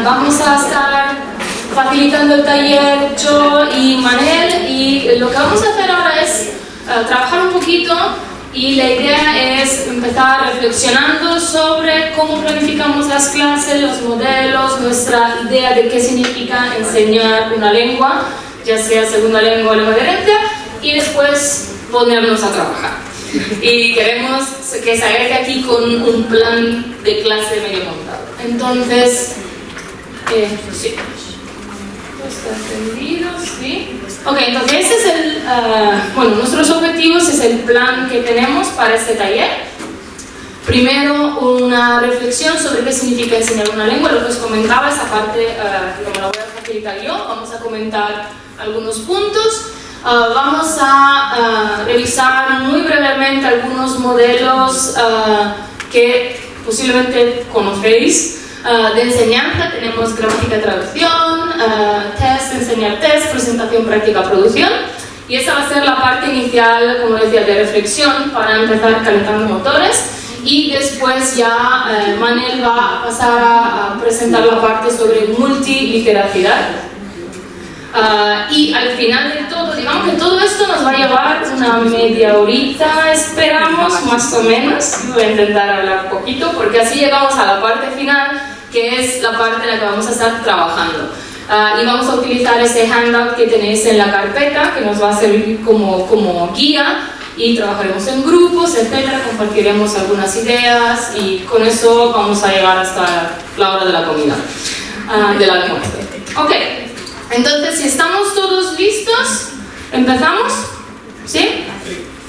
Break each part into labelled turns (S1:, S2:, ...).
S1: Vamos a estar facilitando el taller yo y Manel, y lo que vamos a hacer ahora es trabajar un poquito, y la idea es empezar reflexionando sobre cómo planificamos las clases, los modelos, nuestra idea de qué significa enseñar una lengua, ya sea segunda lengua o lengua de herencia, y después ponernos a trabajar. Y queremos que salgáis de aquí con un plan de clase medio montado. Entonces, sí. ¿Está entendido? Sí. Ok, entonces ese es el, bueno, nuestros objetivos, es el plan que tenemos para este taller. Primero, una reflexión sobre qué significa enseñar una lengua, lo que os comentaba, esa parte como la voy a facilitar yo. Vamos a comentar algunos puntos. Vamos a revisar muy brevemente algunos modelos que posiblemente conocéis de enseñanza. Tenemos gramática, traducción, test, enseñar test, presentación, práctica, producción. Y esa va a ser la parte inicial, como decía, de reflexión para empezar calentando motores. Y después ya Manel va a pasar a presentar la parte sobre multiliteracidad. Y al final de todo, digamos que todo esto nos va a llevar una media horita, esperamos, más o menos. Voy a intentar hablar un poquito, porque así llegamos a la parte final, que es la parte en la que vamos a estar trabajando. Y vamos a utilizar ese handout que tenéis en la carpeta, que nos va a servir como guía, y trabajaremos en grupos, etcétera, compartiremos algunas ideas, y con eso vamos a llegar hasta la hora de la comida, del almuerzo. Ok. Entonces, si estamos todos listos, ¿empezamos? ¿Sí?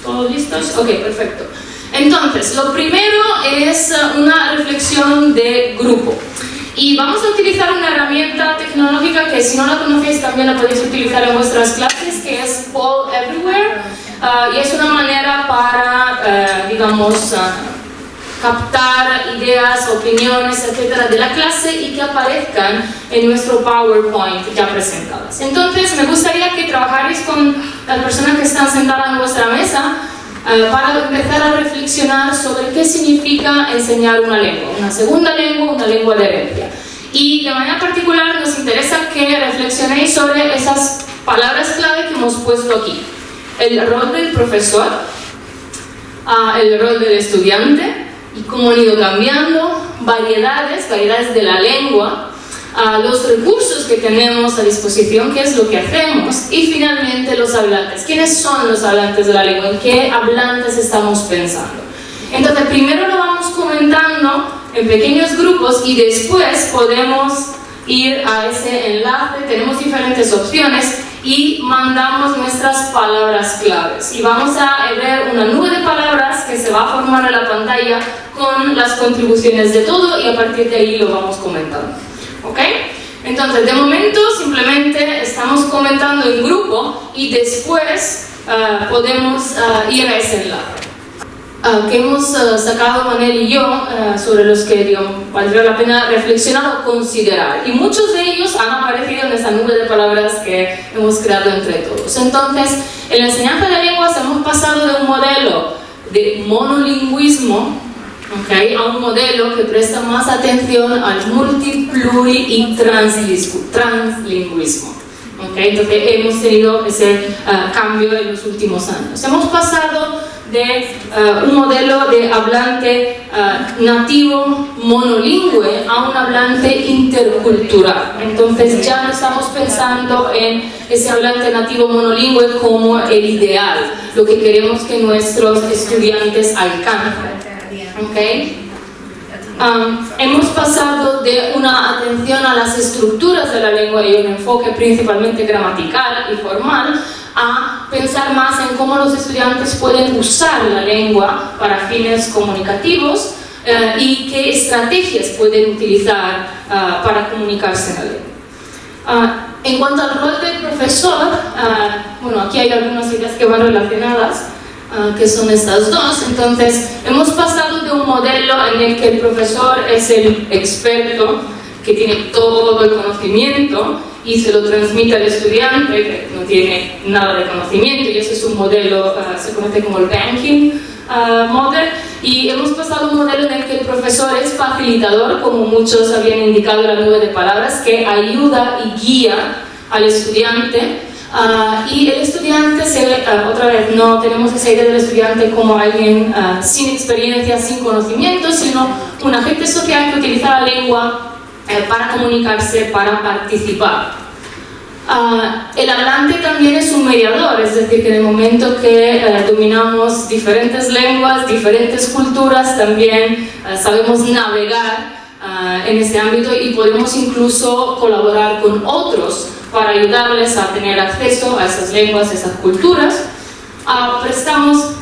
S1: ¿Todos listos? Ok, perfecto. Entonces, lo primero es una reflexión de grupo. Y vamos a utilizar una herramienta tecnológica que, si no la conocéis, también la podéis utilizar en vuestras clases, que es Poll Everywhere. Y es una manera para, digamos, captar ideas, opiniones, etcétera, de la clase, y que aparezcan en nuestro PowerPoint ya presentadas. Entonces, me gustaría que trabajarais con las personas que están sentadas en vuestra mesa para empezar a reflexionar sobre qué significa enseñar una lengua, una segunda lengua, una lengua de herencia. Y de manera particular nos interesa que reflexionéis sobre esas palabras clave que hemos puesto aquí. El rol del profesor, el rol del estudiante, y cómo han ido cambiando, variedades de la lengua, los recursos que tenemos a disposición, qué es lo que hacemos, y finalmente los hablantes. ¿Quiénes son los hablantes de la lengua? ¿En qué hablantes estamos pensando? Entonces, primero lo vamos comentando en pequeños grupos, y después podemos ir a ese enlace. Tenemos diferentes opciones y mandamos nuestras palabras claves, y vamos a ver una nube de palabras que se va a formar en la pantalla con las contribuciones de todo, y a partir de ahí lo vamos comentando. ¿Ok? Entonces, de momento simplemente estamos comentando en grupo, y después podemos ir a ese enlace que hemos sacado Manel y yo, sobre los que, digamos, valdría la pena reflexionar o considerar, y muchos de ellos han aparecido en esa nube de palabras que hemos creado entre todos. Entonces, en la enseñanza de lenguas hemos pasado de un modelo de monolingüismo, ¿okay?, a un modelo que presta más atención al multi-, pluri- y translingüismo. ¿Okay? Entonces, hemos tenido ese cambio en los últimos años. Hemos pasado de un modelo de hablante nativo monolingüe a un hablante intercultural. Entonces, ya no estamos pensando en ese hablante nativo monolingüe como el ideal, lo que queremos que nuestros estudiantes alcancen. ¿Okay? Hemos pasado de una atención a las estructuras de la lengua y un enfoque principalmente gramatical y formal, a pensar más en cómo los estudiantes pueden usar la lengua para fines comunicativos, y qué estrategias pueden utilizar para comunicarse en la lengua. En cuanto al rol del profesor, bueno, aquí hay algunas ideas que van relacionadas, que son estas dos. Entonces, hemos pasado de un modelo en el que el profesor es el experto que tiene todo el conocimiento y se lo transmite al estudiante que no tiene nada de conocimiento, y ese es un modelo, se conoce como el banking model, Y hemos pasado a un modelo en el que el profesor es facilitador, como muchos habían indicado en la nube de palabras, que ayuda y guía al estudiante. Y el estudiante, otra vez, no tenemos esa idea del estudiante como alguien sin experiencia, sin conocimiento, sino un agente social que utiliza la lengua para comunicarse, para participar. El hablante también es un mediador, es decir, que en el momento que dominamos diferentes lenguas, diferentes culturas, también sabemos navegar en este ámbito y podemos incluso colaborar con otros para ayudarles a tener acceso a esas lenguas, a esas culturas.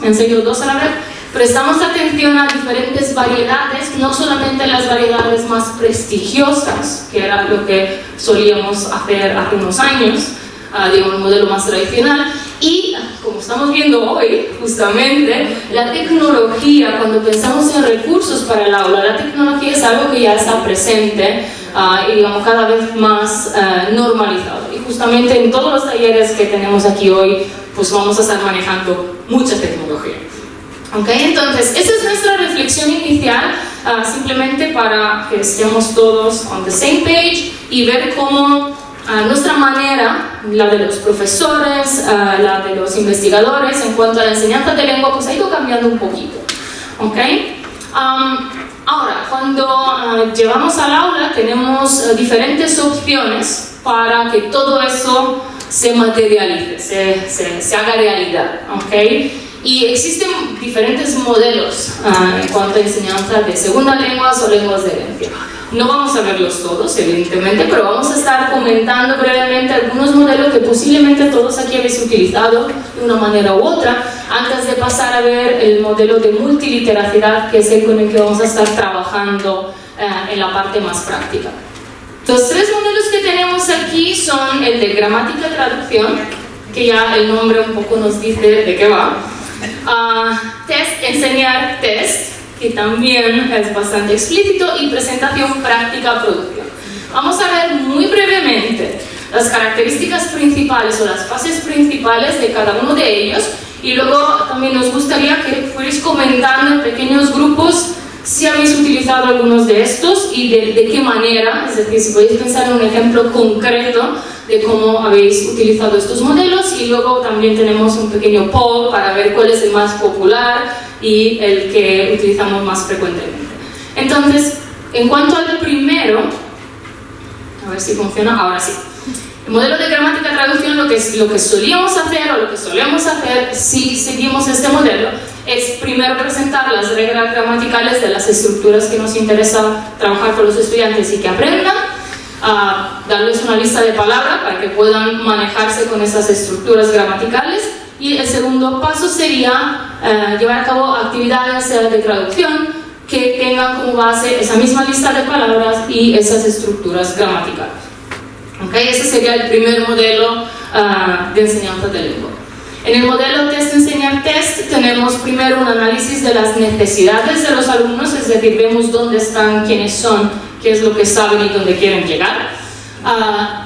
S1: Me enseño dos a la vez. Prestamos atención a diferentes variedades, no solamente las variedades más prestigiosas, que era lo que solíamos hacer hace unos años, digamos, un modelo más tradicional, y como estamos viendo hoy, justamente, la tecnología, cuando pensamos en recursos para el aula, la tecnología es algo que ya está presente y digamos cada vez más normalizado. Y justamente en todos los talleres que tenemos aquí hoy, pues vamos a estar manejando mucha tecnología. Okay, entonces, esa es nuestra reflexión inicial, simplemente para que estemos todos on the same page y ver cómo nuestra manera, la de los profesores, la de los investigadores, en cuanto a la enseñanza de lengua, pues ha ido cambiando un poquito. Okay? Ahora, cuando llevamos al aula, tenemos diferentes opciones para que todo eso se materialice, se haga realidad. Okay? Y existen diferentes modelos en cuanto a enseñanza de segunda lenguas o lenguas de herencia. No vamos a verlos todos, evidentemente, pero vamos a estar comentando brevemente algunos modelos que posiblemente todos aquí habéis utilizado de una manera u otra, antes de pasar a ver el modelo de multiliteracidad, que es el con el que vamos a estar trabajando en la parte más práctica. Los tres modelos que tenemos aquí son el de gramática y traducción, que ya el nombre un poco nos dice de qué va. Test, enseñar test, que también es bastante explícito, y presentación, práctica, producción. Vamos a ver muy brevemente las características principales o las fases principales de cada uno de ellos, y luego también nos gustaría que fuerais comentando en pequeños grupos si habéis utilizado algunos de estos y de qué manera, es decir, si podéis pensar en un ejemplo concreto de cómo habéis utilizado estos modelos, y luego también tenemos un pequeño poll para ver cuál es el más popular y el que utilizamos más frecuentemente. Entonces, en cuanto al primero, a ver si funciona, ahora sí. El modelo de gramática y traducción, lo que solíamos hacer o lo que solemos hacer si seguimos este modelo es primero presentar las reglas gramaticales de las estructuras que nos interesa trabajar con los estudiantes y que aprendan, darles una lista de palabras para que puedan manejarse con esas estructuras gramaticales, y el segundo paso sería llevar a cabo actividades de traducción que tengan como base esa misma lista de palabras y esas estructuras gramaticales. Okay, ese sería el primer modelo de enseñanza de lengua. En el modelo test, enseñar test, tenemos primero un análisis de las necesidades de los alumnos, es decir, vemos dónde están, quiénes son, qué es lo que saben y dónde quieren llegar.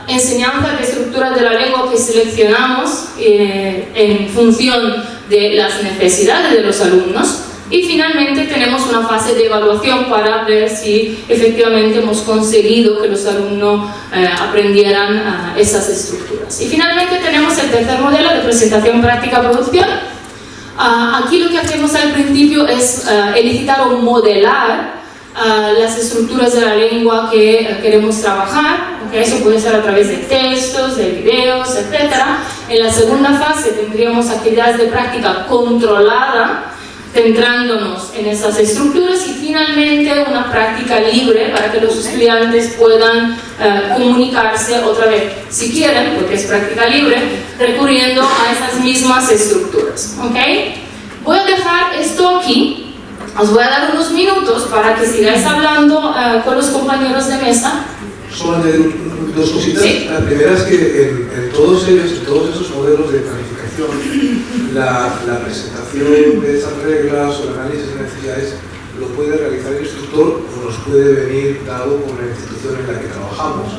S1: Enseñanza de estructuras de la lengua que seleccionamos en función de las necesidades de los alumnos. Y finalmente tenemos una fase de evaluación para ver si efectivamente hemos conseguido que los alumnos aprendieran esas estructuras. Y finalmente tenemos el tercer modelo de presentación, práctica, producción. Aquí lo que hacemos al principio es elicitar o modelar las estructuras de la lengua que queremos trabajar. Okay, eso puede ser a través de textos, de videos, etc. En la segunda fase tendríamos actividades de práctica controlada, centrándonos en esas estructuras, y finalmente una práctica libre para que los estudiantes puedan comunicarse otra vez, si quieren, porque es práctica libre, recurriendo a esas mismas estructuras. ¿Okay? Voy a dejar esto aquí, os voy a dar unos minutos para que sigáis hablando con los compañeros de mesa.
S2: Solo añadir dos cositas. Sí. La primera es que en todos ellos, en todos esos modelos de planificación, la presentación de esas reglas o el análisis de necesidades lo puede realizar el instructor o nos puede venir dado por la institución en la que trabajamos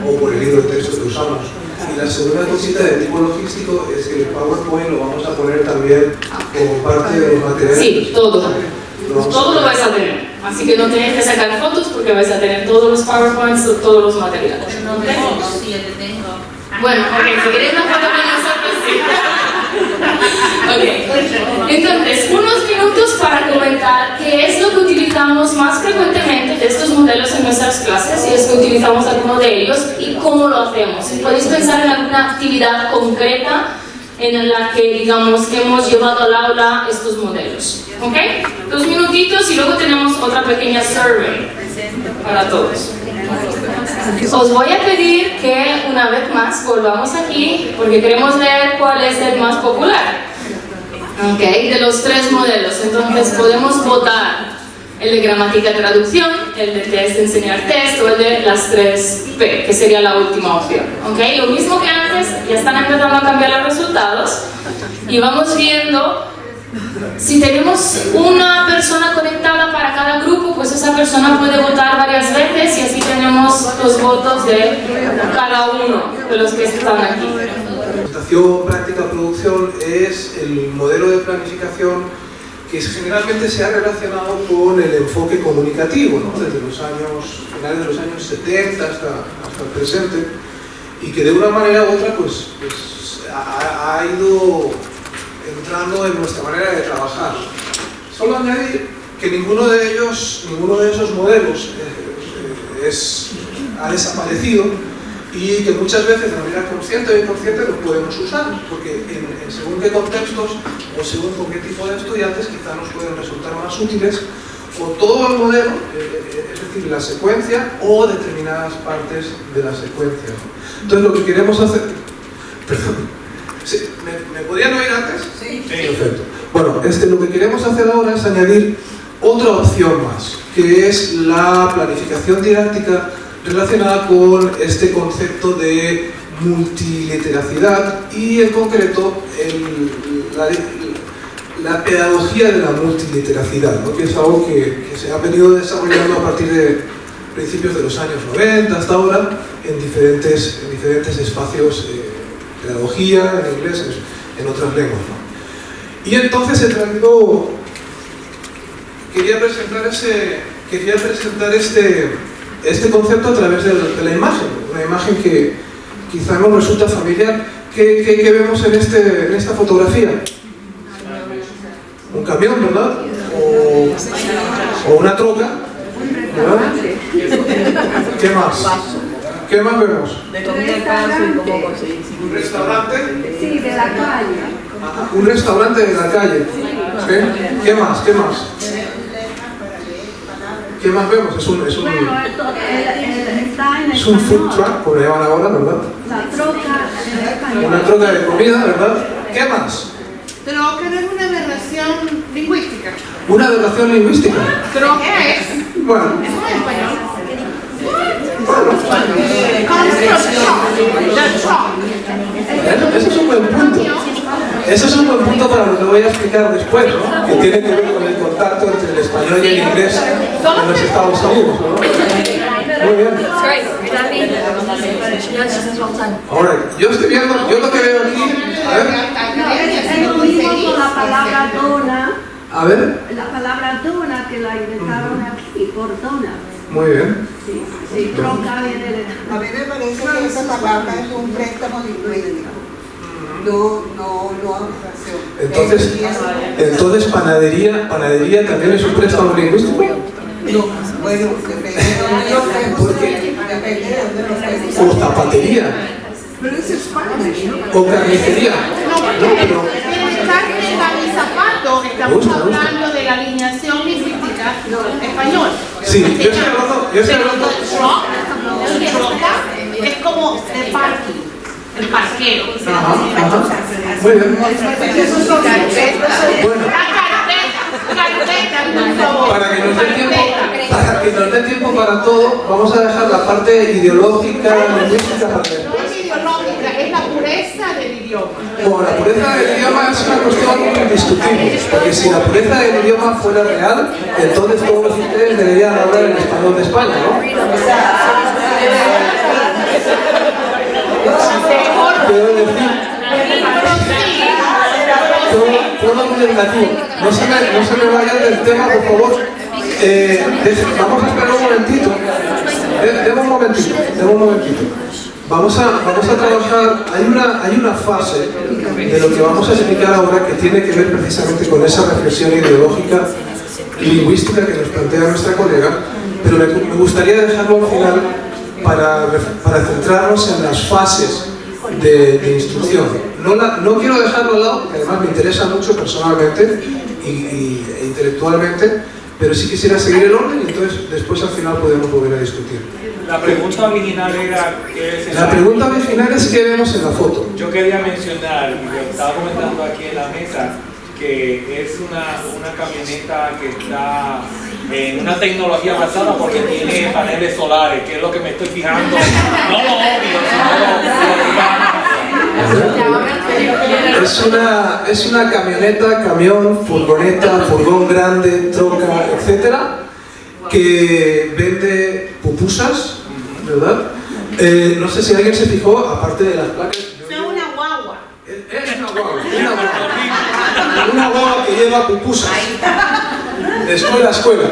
S2: o por el libro de texto que usamos. Y la segunda cosita de tipo logístico es que el PowerPoint lo vamos a poner también como parte de los materiales.
S1: Sí, todo. todo lo vais a tener. Así que no tenéis que sacar fotos porque vais a tener todos los PowerPoints, todos los materiales. Bueno, ok, si queréis una foto con nosotros, sí. Ok, entonces, unos minutos para comentar qué es lo que utilizamos más frecuentemente de estos modelos en nuestras clases, si es que utilizamos alguno de ellos y cómo lo hacemos. Si podéis pensar en alguna actividad concreta en la que, digamos, hemos llevado al aula estos modelos. ¿Ok? 2 minutitos y luego tenemos otra pequeña survey para todos. Os voy a pedir que una vez más volvamos aquí porque queremos leer cuál es el más popular. ¿Ok? De los 3 modelos. Entonces podemos votar el de gramática y traducción, el de test, enseñar test o el de las 3P, que sería la última opción. ¿Ok? Lo mismo que antes, ya están empezando a cambiar los resultados y vamos viendo si tenemos una persona conectada para cada grupo, pues esa persona puede votar varias veces y así tenemos los votos de cada uno de los que están aquí.
S2: Presentación, práctica, producción es el modelo de planificación que generalmente se ha relacionado con el enfoque comunicativo, ¿no? Desde los finales de los años 70 hasta el presente, y que de una manera u otra pues ha ido entrando en nuestra manera de trabajar. Solo añadir que ninguno de esos modelos ha desaparecido y que muchas veces de manera consciente o inconsciente los podemos usar, porque en según qué contextos o según con qué tipo de estudiantes quizá nos pueden resultar más útiles o todo el modelo, es decir, la secuencia o determinadas partes de la secuencia. Entonces lo que queremos hacer... Perdón. Sí, ¿me podían oír antes? Sí. Perfecto. Bueno, lo que queremos hacer ahora es añadir otra opción más, que es la planificación didáctica relacionada con este concepto de multiliteracidad y en concreto la pedagogía de la multiliteracidad, ¿no? Que es algo que se ha venido desarrollando a partir de principios de los años 90 hasta ahora en diferentes espacios, pedagogía, en inglés, en otras lenguas, ¿no? Y entonces he traído, quería presentar este concepto a través de la imagen, una imagen que quizá nos resulta familiar. ¿Qué vemos en esta fotografía? Un camión, ¿verdad? O una troca, ¿verdad? ¿Qué más? ¿Qué más vemos? ¿Un restaurante?
S3: Sí, de la calle.
S2: Un restaurante de la calle. ¿Sí? ¿Qué más? ¿Qué más? ¿Qué más vemos? Es un food truck, como le llaman ahora, ¿verdad?
S3: La troca.
S2: Una troca de comida, ¿verdad? ¿Qué más?
S4: Creo que es una aberración lingüística.
S2: ¿Una aberración lingüística?
S4: Creo que es.
S2: Bueno.
S4: ¿Es en español?
S2: Eso es un buen punto. Eso es un buen punto para lo que voy a explicar después, ¿no? Que tiene que ver con el contacto entre el español y el inglés en los Estados Unidos, ¿no? Muy bien. Ahora, yo lo que veo aquí, a ver.
S3: Es lo mismo con la palabra dona.
S2: A ver.
S3: La palabra dona que la inventaron aquí, por dona.
S2: Muy bien.
S3: Sí, troca viene de...
S5: A mí me parece que esa palabra es un préstamo lingüístico. No aberración.
S2: Entonces panadería también es un préstamo lingüístico.
S5: No, bueno, depende de dónde lo vemos.
S2: O zapatería.
S5: Pero es Spanish,
S2: O carnicería.
S4: No, pero carne y zapato, estamos hablando de la alineación lingüística español.
S2: Sí, yo estoy hablando.
S4: Troca es como de parking, el parquero.
S2: Ajá. Muy bien. Bueno.
S4: Carpeta, por favor.
S2: Para que nos dé tiempo para todo, vamos a dejar la parte ideológica, lingüística para después.
S4: No es ideológica, es la pureza del idioma.
S2: Bueno, la pureza del idioma es una cuestión indiscutible, porque si la pureza del idioma fuera real, entonces todos ustedes deberían hablar el español de España, ¿no? Quiero decir, todo muy negativo. No se me vayan del tema, por favor. Vamos a esperar un momentito. Deme un momentito. Vamos a trabajar. Hay una fase de lo que vamos a explicar ahora que tiene que ver precisamente con esa reflexión ideológica y lingüística que nos plantea nuestra colega, pero me gustaría dejarlo al final para centrarnos en las fases de instrucción. No quiero dejarlo al lado, porque además me interesa mucho personalmente e intelectualmente, pero sí quisiera seguir el orden y entonces después al final podemos volver a discutir.
S6: La pregunta original era ¿qué es
S2: La pregunta original es ¿qué vemos en la foto?
S6: Yo quería mencionar, y lo estaba comentando aquí en la mesa, que es una camioneta que está en una tecnología avanzada porque tiene paneles solares, que es lo que me estoy fijando. No lo obvio,
S2: sino es una camioneta, camión, furgoneta, furgón grande, troca, etcétera, que vende pupusas, ¿verdad? No sé si alguien se fijó, aparte de las placas.
S4: Es una guagua.
S2: Es una guagua que lleva pupusas de escuela a escuela.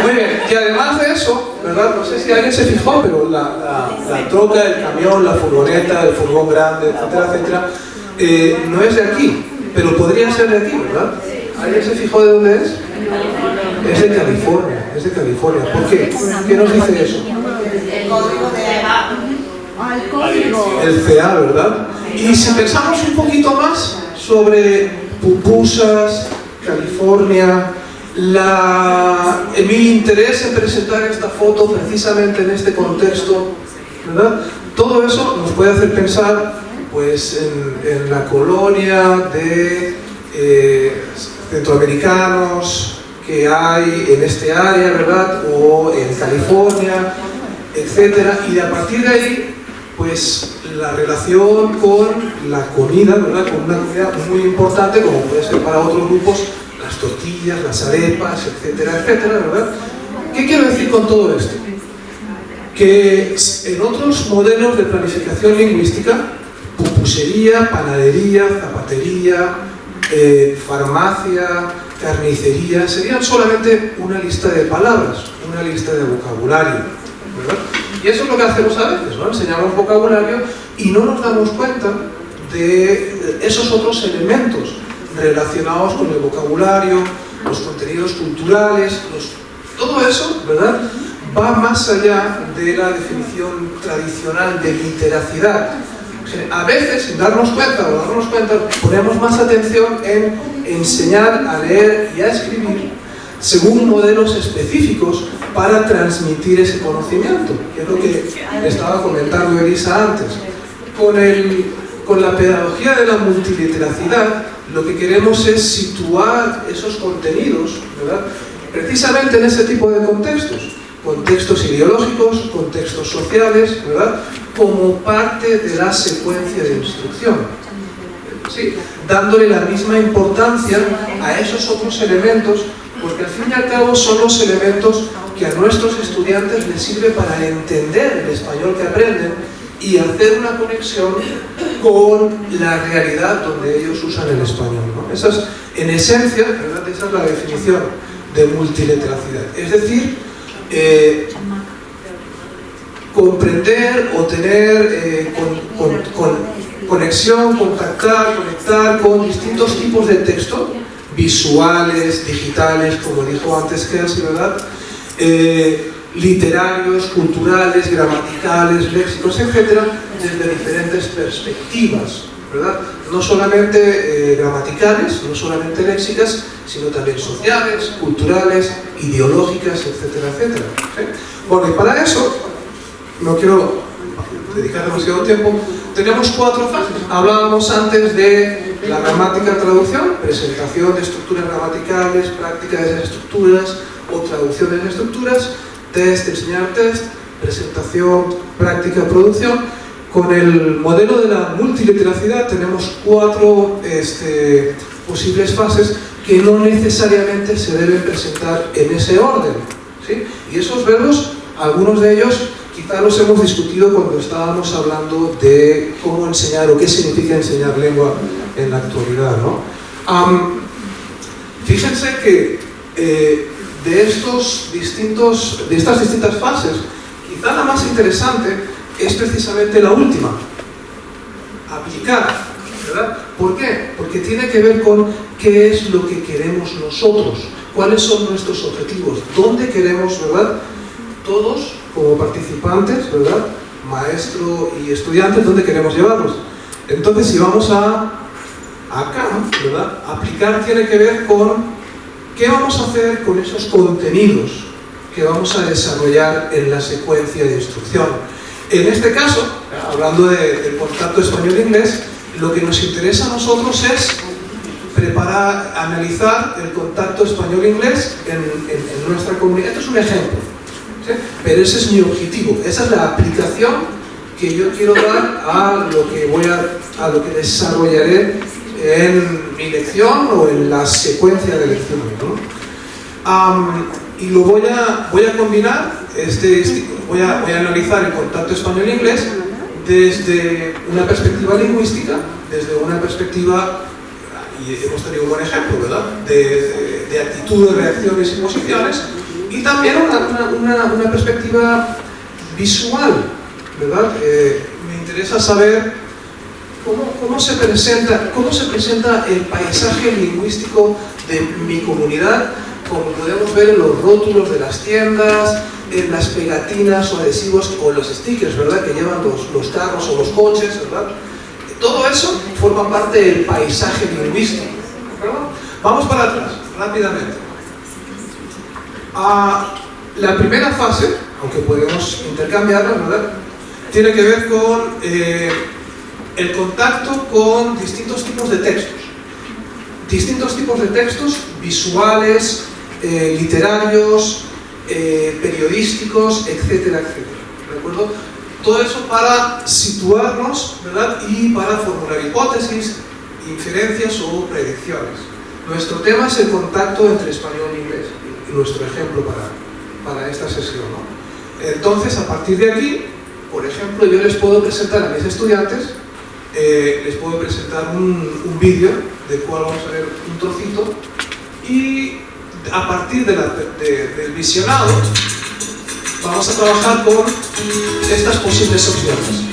S2: Muy bien, y además de eso, ¿verdad? No sé si alguien se fijó, pero la troca, el camión, la furgoneta, el furgón grande, etcétera, etcétera, no es de aquí, pero podría ser de aquí, ¿verdad? ¿Alguien se fijó de dónde es? Es de California, es de California. ¿Por qué? ¿Qué nos dice eso?
S5: El código de
S2: El CA, ¿verdad? Y si pensamos un poquito más sobre pupusas, California, mi interés en presentar esta foto precisamente en este contexto, ¿verdad? Todo eso nos puede hacer pensar pues, en la colonia de centroamericanos que hay en este área, ¿verdad? O en California, etcétera, y a partir de ahí pues la relación con la comida, ¿verdad? Con una comida muy importante, como puede ser para otros grupos, las tortillas, las arepas, etcétera, etcétera, ¿verdad? ¿Qué quiero decir con todo esto? Que en otros modelos de planificación lingüística, pupusería, panadería, zapatería, farmacia, carnicería, serían solamente una lista de palabras, una lista de vocabulario, ¿verdad? Y eso es lo que hacemos a veces, ¿no? Enseñamos vocabulario y no nos damos cuenta de esos otros elementos relacionados con el vocabulario, los contenidos culturales, todo eso, ¿verdad? Va más allá de la definición tradicional de literacidad. A veces, sin darnos cuenta o darnos cuenta, ponemos más atención en enseñar a leer y a escribir según modelos específicos para transmitir ese conocimiento, que es lo que estaba comentando Elisa antes. Con la pedagogía de la multiliteracidad, lo que queremos es situar esos contenidos, ¿verdad? Precisamente en ese tipo de contextos ideológicos, contextos sociales, ¿verdad? Como parte de la secuencia de instrucción, ¿sí? Dándole la misma importancia a esos otros elementos, porque al fin y al cabo son los elementos que a nuestros estudiantes les sirve para entender el español que aprenden y hacer una conexión con la realidad donde ellos usan el español, ¿no? Esa es, en esencia, ¿verdad? Esa es la definición de multiliteracidad. Es decir, comprender o tener conexión, conectar con distintos tipos de texto, visuales, digitales, como dijo antes Kelsey, ¿verdad? Literarios, culturales, gramaticales, léxicos, etcétera, desde diferentes perspectivas, ¿verdad? No solamente gramaticales, no solamente léxicas, sino también sociales, culturales, ideológicas, etcétera, etcétera, ¿sí? Bueno, y para eso, no quiero dedicar demasiado tiempo, tenemos 4 fases. Hablábamos antes de la gramática traducción, presentación de estructuras gramaticales, práctica de esas estructuras o traducción de esas estructuras, test, enseñar test, presentación, práctica, producción. Con el modelo de la multiliteracidad tenemos 4 posibles fases que no necesariamente se deben presentar en ese orden, ¿sí? Y esos verbos, algunos de ellos quizá los hemos discutido cuando estábamos hablando de cómo enseñar o qué significa enseñar lengua en la actualidad, ¿no? Fíjense que de estas distintas fases, quizá la más interesante es precisamente la última, aplicar, ¿verdad? ¿Por qué? Porque tiene que ver con qué es lo que queremos nosotros, cuáles son nuestros objetivos, dónde queremos, ¿verdad? Todos como participantes, ¿verdad? Maestro y estudiantes, ¿dónde queremos llevarlos? Entonces, si vamos acá, ¿verdad? Aplicar tiene que ver con qué vamos a hacer con esos contenidos que vamos a desarrollar en la secuencia de instrucción. En este caso, hablando del contacto español-inglés, lo que nos interesa a nosotros es preparar, analizar el contacto español-inglés en nuestra comunidad. Esto es un ejemplo, ¿sí? Pero ese es mi objetivo, esa es la aplicación que yo quiero dar a lo que desarrollaré en mi lección o en la secuencia de lecciones, ¿no? Y lo voy a combinar, voy a analizar el contacto español-inglés desde una perspectiva lingüística, desde una perspectiva, y hemos tenido un buen ejemplo, ¿verdad?, de actitudes, reacciones y posiciones, y también una perspectiva visual, ¿verdad? Me interesa saber cómo se presenta el paisaje lingüístico de mi comunidad, como podemos ver en los rótulos de las tiendas, en las pegatinas o adhesivos o los stickers, ¿verdad?, que llevan los carros o los coches, ¿verdad? Todo eso forma parte del paisaje lingüístico, ¿verdad? Vamos para atrás, rápidamente. La primera fase, aunque podemos intercambiarla, ¿verdad?, tiene que ver con el contacto con distintos tipos de textos. Distintos tipos de textos visuales, literarios, periodísticos, etcétera, etcétera. ¿De acuerdo? Todo eso para situarnos, ¿verdad?, y para formular hipótesis, inferencias o predicciones. Nuestro tema es el contacto entre español e inglés, nuestro ejemplo para esta sesión, ¿no? Entonces, a partir de aquí, por ejemplo, yo les puedo presentar a mis estudiantes, les puedo presentar un vídeo del cual vamos a ver un trocito, y a partir del visionado vamos a trabajar con estas posibles opciones.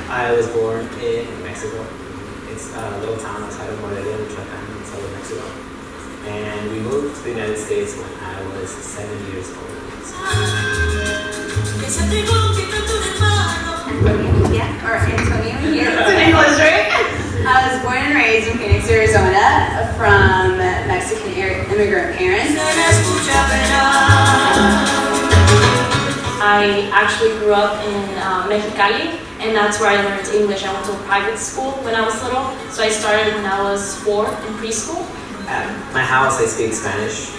S7: I was born in Mexico. It's a little town outside of Morelia, Michoacán, in southern Mexico. And we moved to the United States when I was 7 years old.
S8: Antonia here. It's in English, right? I was born and raised in Phoenix, Arizona, from Mexican immigrant parents.
S9: I actually grew up in Mexicali, and that's where I learned English. I went to a private school when I was little, so I started when I was 4 in preschool.
S7: At my house, I speak Spanish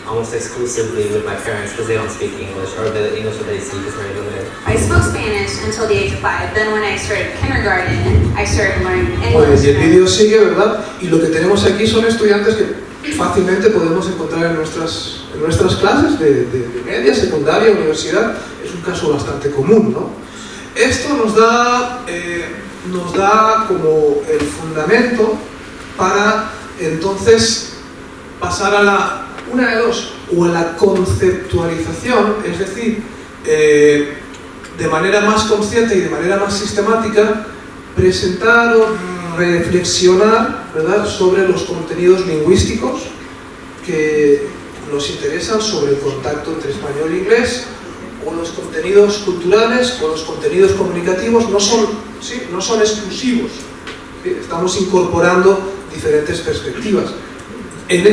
S7: almost exclusively with my parents because they don't speak English, or the English that they speak is very limited.
S8: I spoke Spanish until the age of 5. Then when I started kindergarten, I started learning English.
S2: Pues el vídeo sigue, ¿verdad? Y lo que tenemos aquí son estudiantes que fácilmente podemos encontrar en nuestras clases de media, secundaria, universidad. Es un caso bastante común, ¿no? Esto nos da como el fundamento para entonces pasar a una de dos, o a la conceptualización, es decir, de manera más consciente y de manera más sistemática, presentar o reflexionar, ¿verdad?, sobre los contenidos lingüísticos que nos interesan sobre el contacto entre español e inglés, o los contenidos culturales o los contenidos comunicativos. No son exclusivos, ¿sí? Estamos incorporando diferentes perspectivas.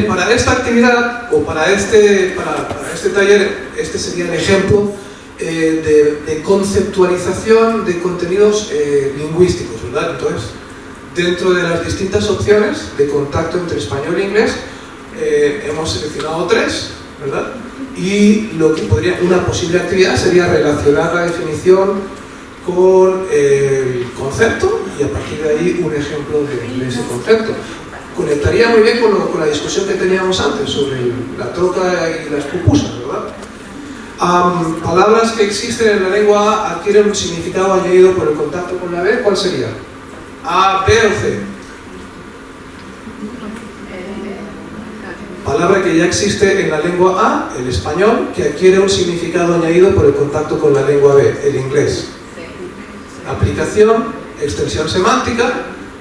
S2: Para esta actividad o para este taller, este sería el ejemplo de conceptualización de contenidos lingüísticos, ¿verdad? Entonces, dentro de las distintas opciones de contacto entre español e inglés, hemos seleccionado 3, ¿verdad? Y una posible actividad sería relacionar la definición con el concepto y a partir de ahí un ejemplo de ese concepto. conectaría muy bien con la discusión que teníamos antes sobre la troca y las pupusas, ¿verdad? Palabras que existen en la lengua A adquieren un significado añadido por el contacto con la B, ¿cuál sería? A, B o C. Palabra que ya existe en la lengua A, el español, que adquiere un significado añadido por el contacto con la lengua B, el inglés. Aplicación, extensión semántica,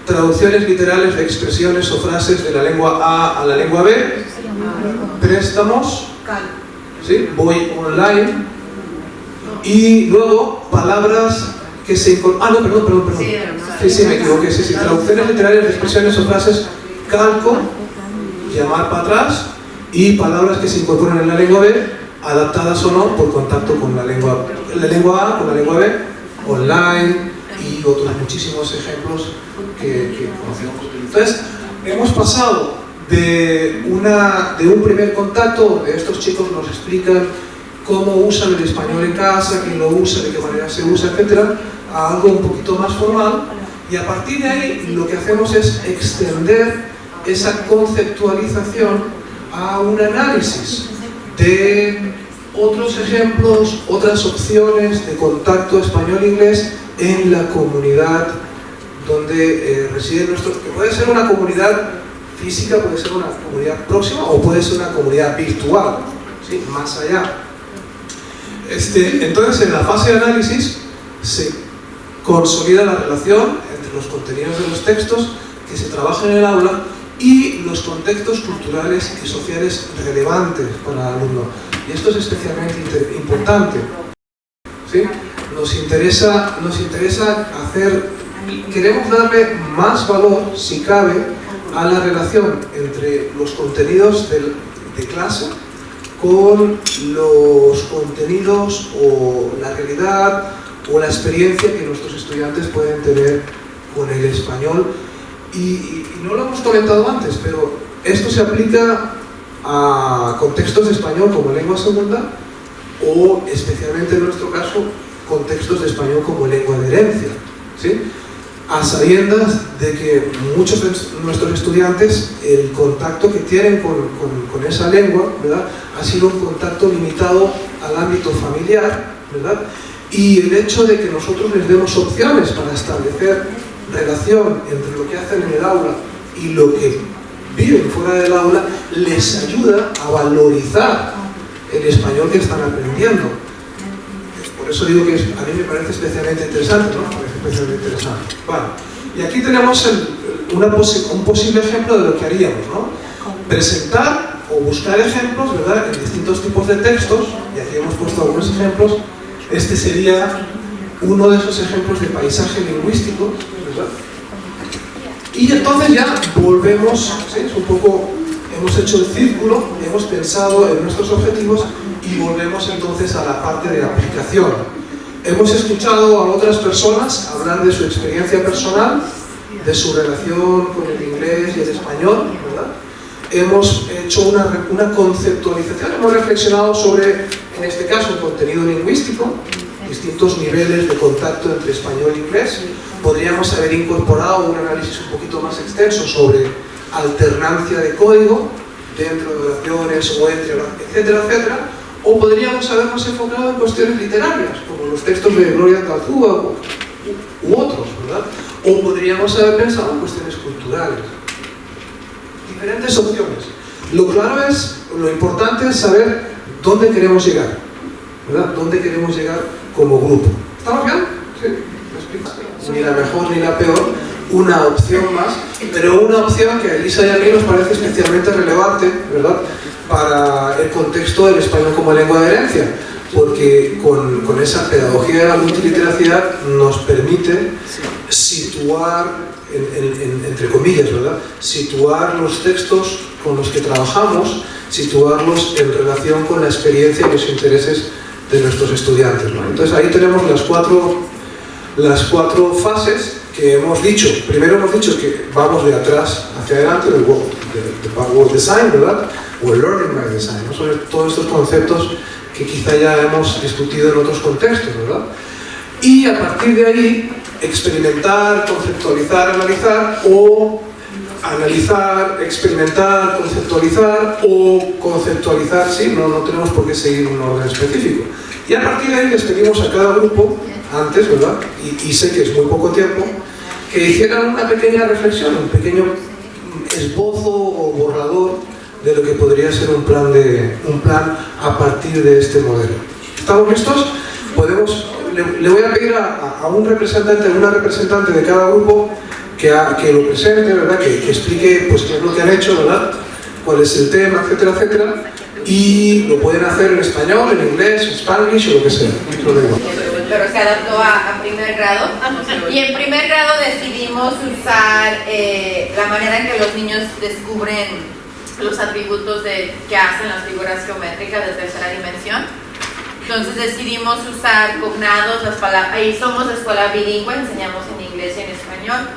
S2: traducciones literales de expresiones o frases de la lengua A la lengua B, préstamos, ¿sí? Voy online, y luego palabras que se incorporan... perdón. Sí, me equivoqué. Sí. Traducciones literarias de expresiones o frases, calco, llamar para atrás, y palabras que se incorporan en la lengua B, adaptadas o no por contacto con la lengua A, con la lengua B, online, y otros muchísimos ejemplos que conocemos. Entonces, hemos pasado de un primer contacto donde estos chicos nos explican cómo usan el español en casa, quién lo usa, de qué manera se usa, etcétera, a algo un poquito más formal, y a partir de ahí lo que hacemos es extender esa conceptualización a un análisis de otros ejemplos, otras opciones de contacto español-inglés en la comunidad donde reside nuestro... que puede ser una comunidad física, puede ser una comunidad próxima o puede ser una comunidad virtual, ¿sí? Más allá. Entonces, en la fase de análisis se consolida la relación entre los contenidos de los textos que se trabajan en el aula y los contextos culturales y sociales relevantes para el alumno. Y esto es especialmente importante, ¿sí? Nos interesa queremos darle más valor, si cabe, a la relación entre los contenidos de clase con los contenidos o la realidad o la experiencia que nuestros estudiantes pueden tener con el español. Y no lo hemos comentado antes, pero esto se aplica a contextos de español como lengua segunda o, especialmente en nuestro caso, contextos de español como lengua de herencia, ¿sí? A sabiendas de que muchos de nuestros estudiantes, el contacto que tienen con esa lengua, ¿verdad?, ha sido un contacto limitado al ámbito familiar, ¿verdad? Y el hecho de que nosotros les demos opciones para establecer relación entre lo que hacen en el aula y lo que viven fuera del aula, les ayuda a valorizar el español que están aprendiendo. Por eso digo que a mí me parece especialmente interesante, ¿no? Vale. Y aquí tenemos un posible ejemplo de lo que haríamos, ¿no? Presentar o buscar ejemplos, ¿verdad?, en distintos tipos de textos, y aquí hemos puesto algunos ejemplos. Este sería uno de esos ejemplos de paisaje lingüístico, ¿verdad? Y entonces ya volvemos, ¿sí? Es un poco, hemos hecho el círculo, hemos pensado en nuestros objetivos y volvemos entonces a la parte de aplicación. Hemos escuchado a otras personas hablar de su experiencia personal, de su relación con el inglés y el español, ¿verdad? Hemos hecho una conceptualización, hemos reflexionado sobre, en este caso, el contenido lingüístico, distintos niveles de contacto entre español e inglés. Podríamos haber incorporado un análisis un poquito más extenso sobre alternancia de código dentro de oraciones o entre, etcétera, etcétera. O podríamos habernos enfocado en cuestiones literarias, como los textos de Gloria Calzúa u otros, ¿verdad? O podríamos haber pensado en cuestiones culturales. Diferentes opciones. Lo importante es saber dónde queremos llegar, ¿verdad? Dónde queremos llegar como grupo. ¿Estamos bien? Sí, ¿me explico? Ni la mejor ni la peor, una opción más, pero una opción que a Elisa y a mí nos parece especialmente relevante, ¿verdad?, para el contexto del español como lengua de herencia, porque con esa pedagogía de la multiliteracidad nos permite situar, entre comillas, ¿verdad?, situar los textos con los que trabajamos, situarlos en relación con la experiencia y los intereses de nuestros estudiantes, ¿no? Entonces ahí tenemos las cuatro fases que hemos dicho. Primero hemos dicho que vamos de atrás hacia adelante, de Backward Design, ¿verdad?, o el Learning by Design, ¿no? Son todos estos conceptos que quizá ya hemos discutido en otros contextos, ¿verdad? Y a partir de ahí experimentar, conceptualizar, analizar o analizar, experimentar, conceptualizar o conceptualizar, sí, no tenemos por qué seguir un orden específico. Y a partir de ahí les pedimos a cada grupo, antes, ¿verdad? Y sé que es muy poco tiempo, que hicieran una pequeña reflexión, un pequeño esbozo o borrador de lo que podría ser un plan a partir de este modelo. ¿Estamos listos? Le voy a pedir a un representante, una representante de cada grupo que lo presente, ¿verdad? Que explique pues, qué es lo que han hecho, ¿verdad? Cuál es el tema, etcétera, etcétera. Y lo pueden hacer en español, en inglés, en spanglish o lo que sea.
S10: Pero se adaptó a primer grado. Y en primer grado decidimos usar la manera en que los niños descubren los atributos que hacen las figuras geométricas de tercera dimensión. Entonces decidimos usar cognados, las palabras, ahí somos escuela bilingüe, enseñamos en inglés y en español.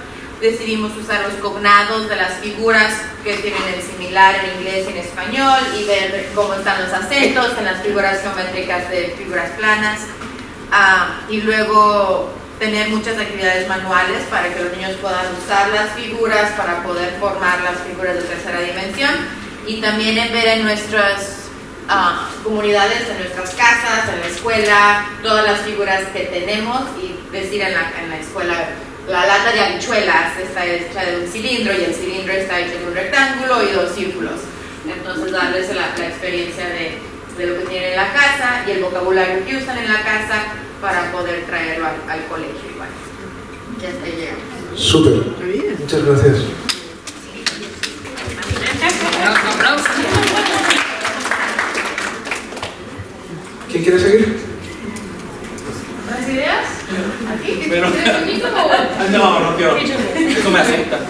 S10: Decidimos usar los cognados de las figuras que tienen el similar en inglés y en español y ver cómo están los acentos en las figuras geométricas de figuras planas. Y luego tener muchas actividades manuales para que los niños puedan usar las figuras para poder formar las figuras de tercera dimensión y también ver en nuestras comunidades, en nuestras casas, en la escuela, todas las figuras que tenemos y decir en la escuela la lata de habichuelas está hecha de un cilindro y el cilindro está hecho de un rectángulo y 2 círculos. Entonces darles la experiencia de lo que tienen en la casa y el vocabulario que usan en la casa para poder traerlo al colegio igual. Ya está llegando.
S2: Súper. Muchas gracias. ¿Quién quiere seguir?
S4: ¿Las ideas? ¿Aquí?
S6: Pero,
S4: ¿Tienes un micro o...?
S6: no quiero. Eso me acepta.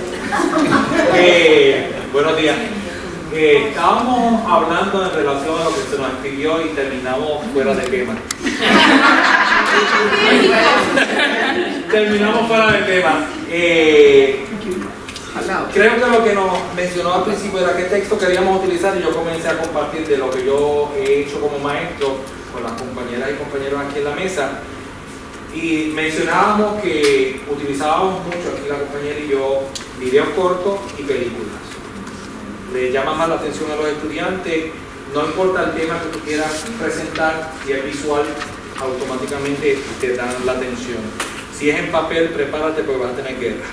S6: Buenos días. Estábamos hablando en relación a lo que se nos escribió y terminamos fuera de tema. Terminamos fuera de tema. Creo que lo que nos mencionó al principio era qué texto queríamos utilizar y yo comencé a compartir de lo que yo he hecho como maestro con las compañeras y compañeros aquí en la mesa. Y mencionábamos que utilizábamos mucho, aquí la compañera y yo, videos cortos y películas. Le llama más la atención a los estudiantes, no importa el tema que tú quieras presentar, si es visual, automáticamente te dan la atención. Si es en papel, prepárate porque vas a tener guerra.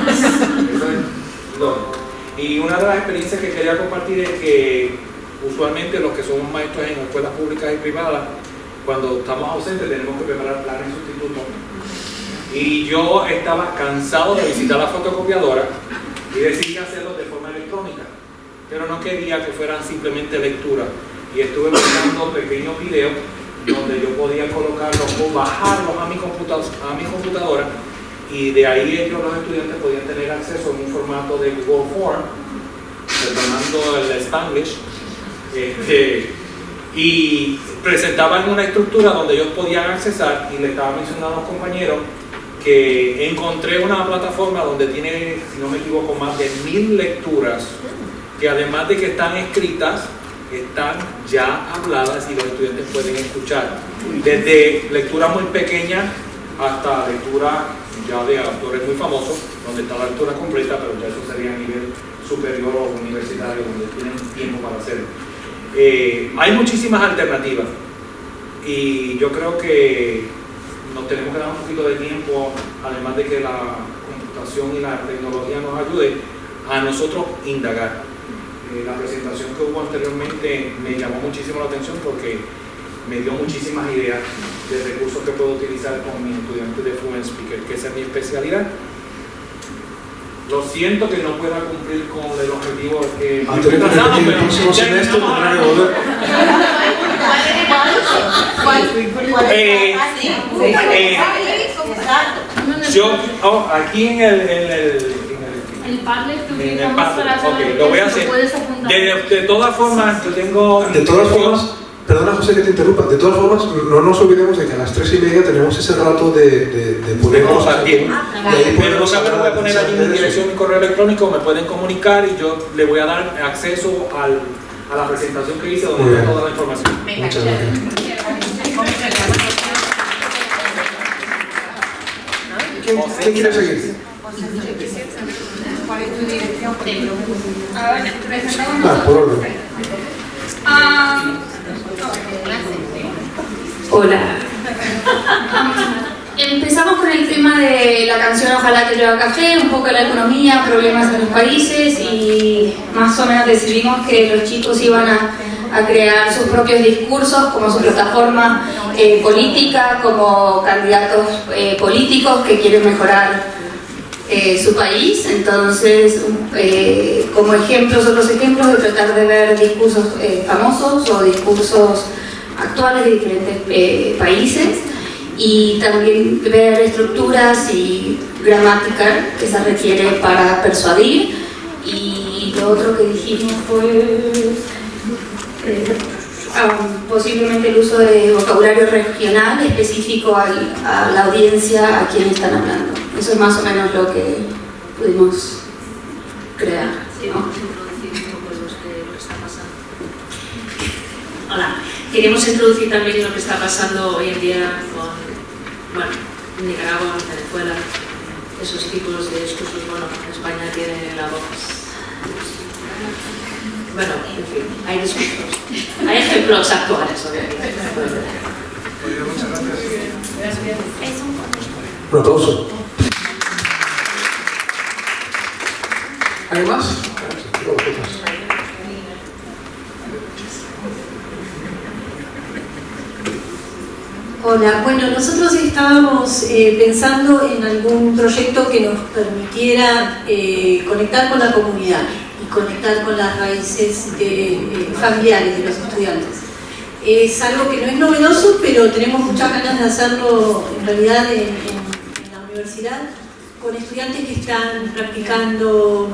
S6: Eso es lógico. Y una de las experiencias que quería compartir es que usualmente los que somos maestros en escuelas públicas y privadas, cuando estamos ausentes tenemos que preparar planes sustitutos. Y yo estaba cansado de visitar la fotocopiadora y decidí hacerlo de forma electrónica, pero no quería que fueran simplemente lectura. Y estuve buscando pequeños videos donde yo podía colocarlos o bajarlos a mi computadora y de ahí los estudiantes podían tener acceso en un formato de Google Form, perdonando el Spanglish, y presentaban una estructura donde ellos podían accesar. Y le estaba mencionando a los compañeros que encontré una plataforma donde tiene, si no me equivoco, más de 1000 lecturas que además de que están escritas, están ya habladas y los estudiantes pueden escuchar. Desde lectura muy pequeña hasta lectura ya de autores muy famosos, donde está la lectura completa, pero ya eso sería a nivel superior o universitario, donde tienen tiempo para hacerlo. Hay muchísimas alternativas y yo creo que nos tenemos que dar un poquito de tiempo, además de que la computación y la tecnología nos ayude a nosotros indagar. La presentación que hubo anteriormente me llamó muchísimo la atención porque me dio muchísimas ideas de recursos que puedo utilizar con mis estudiantes de Fluent Speaker, que esa es mi especialidad. Lo siento que no pueda cumplir con el objetivo que estoy trazando, pero el próximo semestre tendrá que volver. Yo, aquí en
S1: el Padlet que
S6: en
S1: utilizamos para hacer
S6: okay, lo voy a hacer. De todas formas, yo tengo...
S2: De todas formas, perdona José que te interrumpa, de todas formas, no nos olvidemos de que a las 3:30 tenemos ese rato de poner cosas aquí.
S6: Pero no sé, voy a poner allí mi dirección, mi correo electrónico, me pueden comunicar y yo le voy a dar acceso a la presentación que hice donde está toda la información.
S2: Muchas gracias. ¿Quién quiere seguir?
S4: ¿Cuál es tu dirección?
S2: Por orden.
S11: Hola. Empezamos con el tema de la canción Ojalá que llueva café, un poco de la economía, problemas en los países, y más o menos decidimos que los chicos iban a crear sus propios discursos como su plataforma política, como candidatos políticos que quieren mejorar su país. Entonces, como ejemplos, otros ejemplos de tratar de ver discursos famosos o discursos actuales de diferentes países, y también ver estructuras y gramática que se requiere para persuadir. Y lo otro que dijimos fue posiblemente el uso de vocabulario regional específico a la audiencia a quien están hablando. Eso es más o menos lo que pudimos crear, ¿no?
S12: Hola, queremos introducir también lo que está pasando hoy en día con, bueno, Nicaragua, Venezuela, esos tipos de discursos. Bueno, España tiene la voz. Bueno, en fin, hay discursos. Hay ejemplos actuales, obviamente.
S2: Muchas gracias.
S12: Gracias.
S2: Un aplauso. ¿Hay más?
S13: Hola, bueno, nosotros estábamos pensando en algún proyecto que nos permitiera conectar con la comunidad y conectar con las raíces familiares de los estudiantes. Es algo que no es novedoso, pero tenemos muchas ganas de hacerlo en realidad en la universidad, con estudiantes que están practicando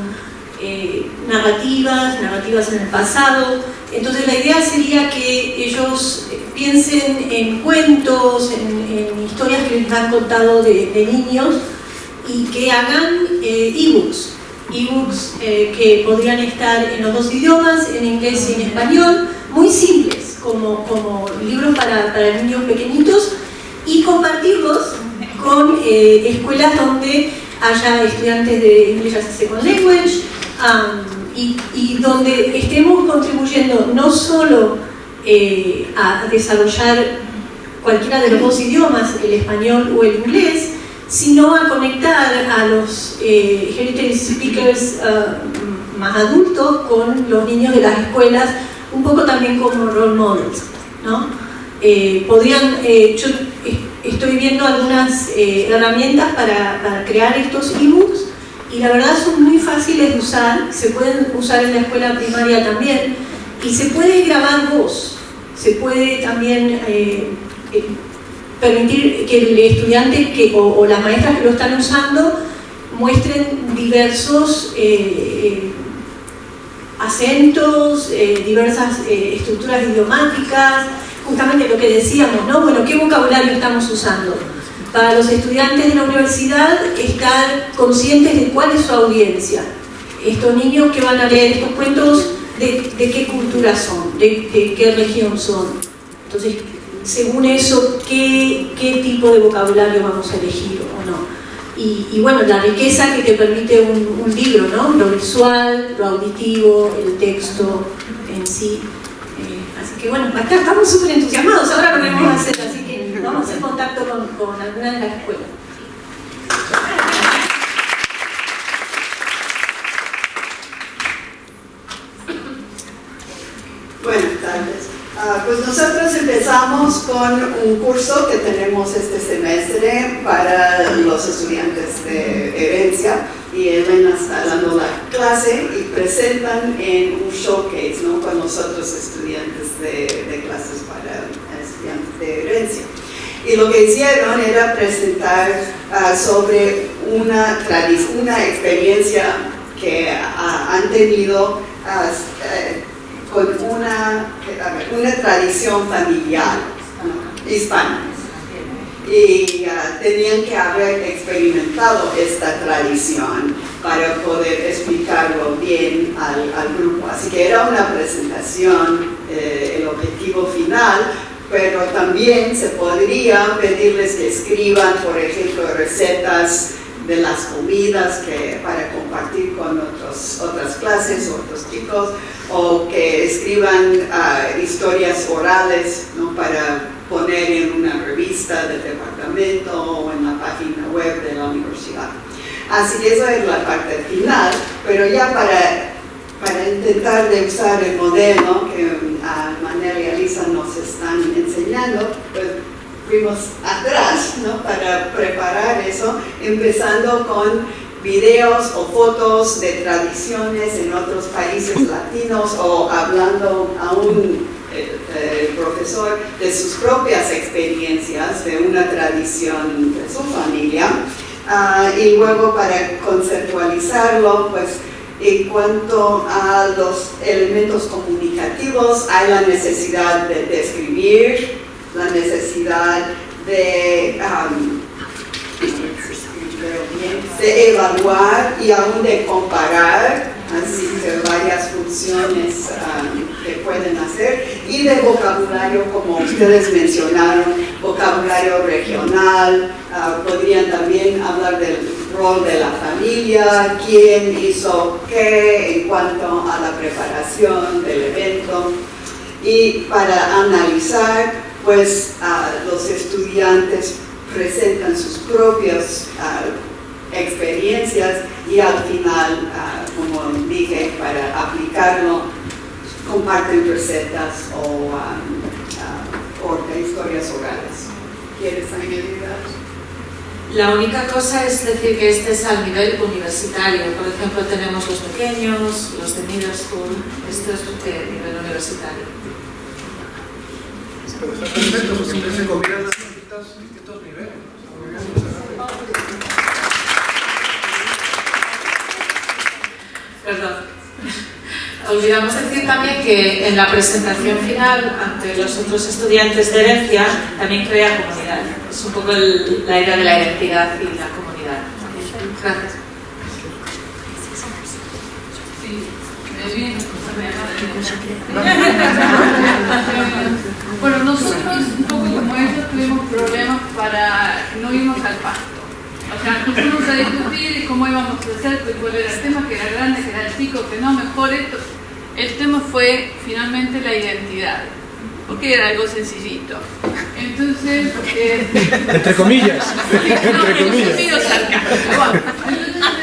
S13: narrativas en el pasado. Entonces la idea sería que ellos piensen en cuentos, en historias que les han contado de niños, y que hagan ebooks que podrían estar en los dos idiomas, en inglés y en español, muy simples, como libros para niños pequeñitos, y compartirlos con escuelas donde haya estudiantes de English as a Second Language, y donde estemos contribuyendo no solo a desarrollar cualquiera de los dos idiomas, el español o el inglés, sino a conectar a los heritage speakers más adultos con los niños de las escuelas, un poco también como role models, ¿no? Yo estoy viendo algunas herramientas para crear estos ebooks, y la verdad son muy fáciles de usar, se pueden usar en la escuela primaria también, y se puede grabar voz, se puede también permitir que el estudiante o las maestras que lo están usando muestren diversos acentos, diversas estructuras idiomáticas, justamente lo que decíamos, ¿no? Bueno, ¿qué vocabulario estamos usando? Para los estudiantes de la universidad, estar conscientes de cuál es su audiencia. Estos niños que van a leer estos cuentos, ¿de qué cultura son? ¿De qué región son? Entonces, según eso, ¿qué tipo de vocabulario vamos a elegir o no? Y bueno, la riqueza que te permite un libro, ¿no? Lo visual, lo auditivo, el texto en sí. Así que bueno, acá estamos súper entusiasmados, ahora lo que vamos a hacer, así que vamos a hacer contacto con alguna de las escuelas.
S5: Buenas tardes. Pues nosotros empezamos con un curso que tenemos este semestre para los estudiantes de herencia, y Elena está dando la clase y presentan en un showcase, ¿no?, con nosotros estudiantes de clases para estudiantes de herencia. Y lo que hicieron era presentar sobre una experiencia que han tenido con una tradición familiar, ¿no?, hispana. Y tenían que haber experimentado esta tradición para poder explicarlo bien al grupo. Así que era una presentación, el objetivo final, pero también se podría pedirles que escriban, por ejemplo, recetas de las comidas para compartir con otras clases, otros chicos, o que escriban historias orales, ¿no?, para poner en una revista del departamento o en la página web de la universidad. Así que esa es la parte final, pero ya para intentar de usar el modelo que Manel y Alisa nos están enseñando, pues fuimos atrás, ¿no?, para preparar eso, empezando con videos o fotos de tradiciones en otros países latinos o hablando a un profesor de sus propias experiencias de una tradición de su familia, y luego para conceptualizarlo, pues en cuanto a los elementos comunicativos hay la necesidad de describir, la necesidad de evaluar y aún de comparar, así que varias funciones que pueden hacer, y de vocabulario, como ustedes mencionaron, vocabulario regional, podrían también hablar del rol de la familia, quién hizo qué en cuanto a la preparación del evento, y para analizar, pues los estudiantes presentan sus propias experiencias y al final, como dije, para aplicarlo, comparten recetas o historias orales. ¿Quieres añadir algo?
S12: La única cosa es decir que este es al nivel universitario. Por ejemplo, tenemos los pequeños, los de middle school, esto es de nivel universitario.
S2: Pero está perfecto, porque siempre se combinan las distintos niveles.
S12: Perdón. Olvidamos decir también que en la presentación final ante los otros estudiantes de herencia también crea comunidad. Es un poco la idea de la identidad y la comunidad. Gracias.
S14: Bueno, nosotros un poco como ellos tuvimos problemas no íbamos al pasto. O sea, nos fuimos a discutir cómo íbamos a hacer, pues cuál era el tema, que era grande, que era chico, que no, mejor esto. El tema fue finalmente la identidad, porque era algo sencillito. Entonces...
S15: entre comillas. Entre comillas.
S14: Entonces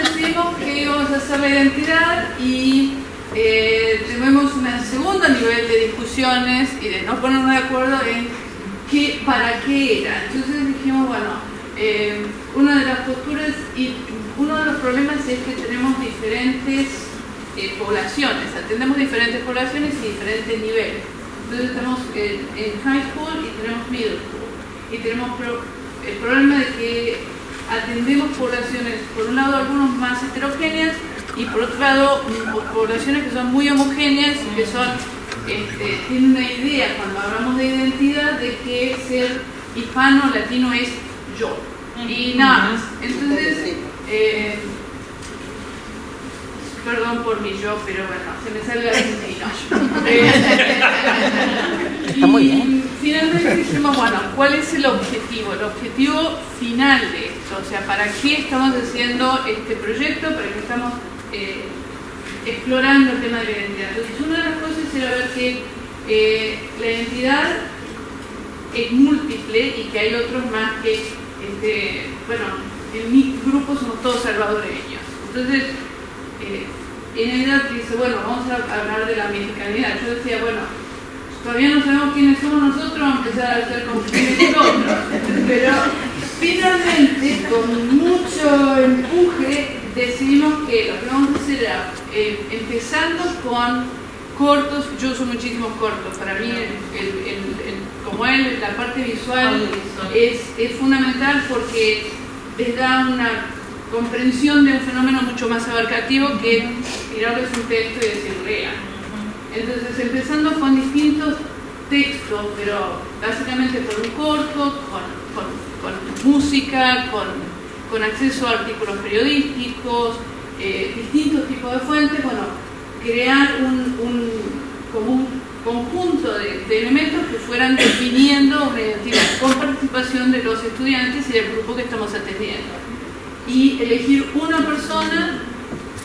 S14: decidimos que íbamos a hacer la identidad y tuvimos un segundo nivel de discusiones y de no ponernos de acuerdo en para qué era. Entonces dijimos, bueno, una de las posturas y uno de los problemas es que tenemos diferentes poblaciones, atendemos diferentes poblaciones y diferentes niveles. Entonces estamos en high school y tenemos middle school. Y tenemos el problema de que atendemos poblaciones, por un lado algunos más heterogéneas y por otro lado poblaciones que son muy homogéneas y que son, tienen una idea cuando hablamos de identidad de que ser hispano latino es yo y nada más. Entonces, perdón por mi yo, pero bueno, se me sale argentino.
S10: Está muy bien.
S14: Finalmente dijimos, bueno, ¿cuál es el objetivo? El objetivo final de esto, o sea, ¿para qué estamos haciendo este proyecto? ¿Para qué estamos explorando el tema de la identidad? Entonces, una de las cosas era ver que la identidad es múltiple y que hay otros más que, bueno, en mi grupo somos todos salvadoreños. Entonces, en edad dice, bueno, vamos a hablar de la mexicanidad. Yo decía, bueno, todavía no sabemos quiénes somos nosotros, vamos a empezar a hacer con quiénes otros. Pero finalmente, con mucho empuje, decidimos que lo que vamos a hacer era, empezando con cortos, yo uso muchísimos cortos. Para mí, como él, la parte visual es fundamental porque les da una comprensión de un fenómeno mucho más abarcativo que tirarles un texto y decir lea. Entonces, empezando con distintos textos, pero básicamente con un corto, con música, con acceso a artículos periodísticos, distintos tipos de fuentes, bueno, crear como un conjunto de elementos que fueran definiendo una identidad con participación de los estudiantes y del grupo que estamos atendiendo. y elegir una persona,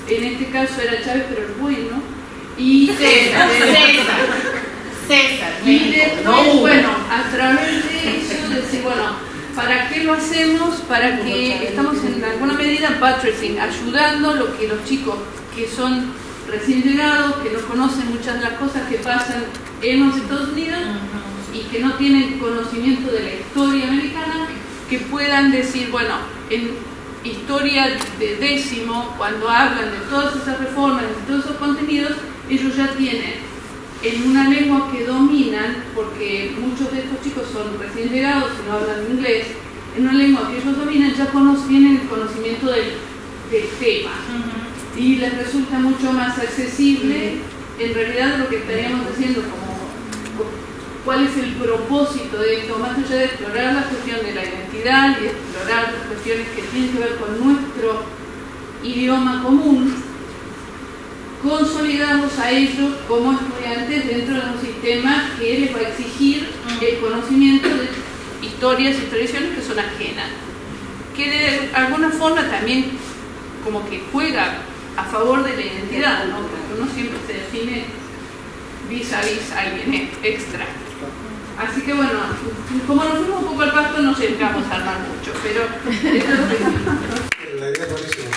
S14: en este caso era Chávez, pero el bueno, y
S4: César.
S14: y después, bueno, a través de eso decir, bueno, ¿para qué lo hacemos? Para que estamos en alguna medida buttressing, ayudando lo que los chicos que son recién llegados, que no conocen muchas de las cosas que pasan en los Estados Unidos y que no tienen conocimiento de la historia americana, que puedan decir, bueno, en historia de décimo, cuando hablan de todas esas reformas, de todos esos contenidos, ellos ya tienen en una lengua que dominan, porque muchos de estos chicos son recién llegados y no hablan inglés, en una lengua que ellos dominan ya tienen el conocimiento del tema y les resulta mucho más accesible. En realidad lo que estaríamos haciendo como cuál es el propósito de esto, más allá de explorar la cuestión de la identidad y explorar las cuestiones que tienen que ver con nuestro idioma común, consolidarlos a ellos como estudiantes dentro de un sistema que les va a exigir el conocimiento de historias y tradiciones que son ajenas, que de alguna forma también como que juega a favor de la identidad, ¿no? Porque uno siempre se define vis a vis a alguien extra. Así que bueno, como nos fuimos un poco al pasto, no llegamos a armar mucho, pero esto es lo que
S2: la idea es buenísima.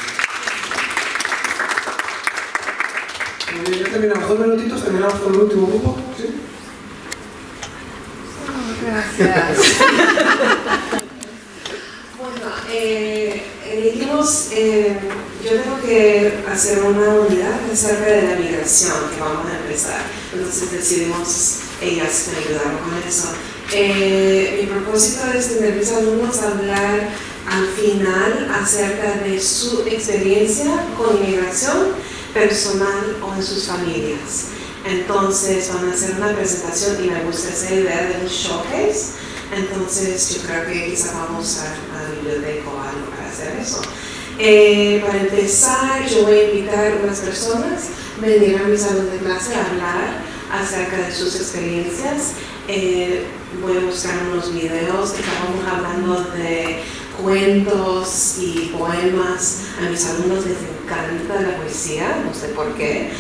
S2: Muy bien, ya terminamos. 2 minutitos, terminamos con el último grupo. ¿Sí?
S16: Gracias. Bueno, elegimos, yo tengo que hacer una unidad acerca de la migración que vamos a empezar. Entonces decidimos ellas me ayudaron con eso. Mi propósito es tener mis alumnos hablar al final acerca de su experiencia con inmigración personal o en sus familias. Entonces van a hacer una presentación y me gusta esa idea de un showcase. Entonces yo creo que quizá vamos a la biblioteca o algo para hacer eso. Para empezar, yo voy a invitar a unas personas, venir a mis salones de clase a hablar acerca de sus experiencias. Voy a buscar unos videos. Estábamos hablando de cuentos y poemas. A mis alumnos les encanta la poesía, no sé por qué.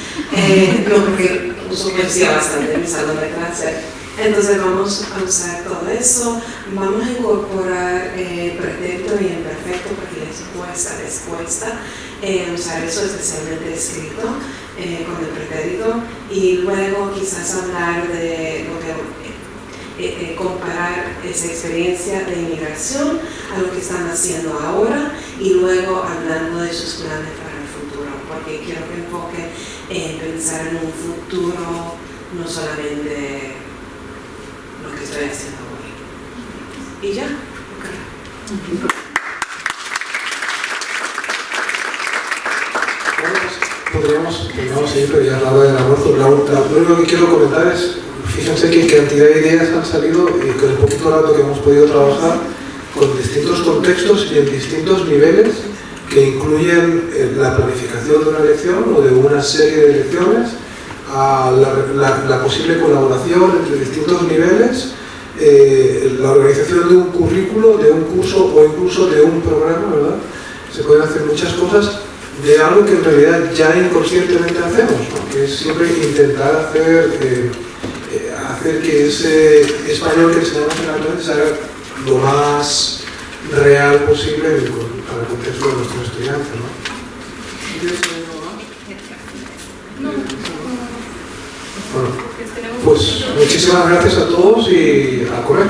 S16: No, porque uso poesía bastante en mi salón de clase. Entonces vamos a usar todo eso, vamos a incorporar pretérito y imperfecto porque les cuesta usar eso, especialmente escrito con el pretérito, y luego quizás hablar de lo que comparar esa experiencia de inmigración a lo que están haciendo ahora y luego hablando de sus planes para el futuro, porque quiero que enfoquen en pensar en un futuro, no solamente lo que estoy haciendo hoy. ¿Y ya? Okay.
S2: Podríamos seguir, pero ya es la hora del almuerzo. Lo único que quiero comentar es, fíjense que cantidad de ideas han salido y con el poquito rato que hemos podido trabajar con distintos contextos y en distintos niveles que incluyen la planificación de una lección o de una serie de lecciones, a la posible colaboración entre distintos niveles, la organización de un currículo, de un curso o incluso de un programa, ¿verdad? Se pueden hacer muchas cosas de algo que en realidad ya inconscientemente hacemos, ¿no? Que es siempre intentar hacer que ese español que enseñamos en la clase sea lo más real posible para el contexto de nuestros estudiantes, ¿no? Bueno, pues muchísimas gracias a todos y a correr.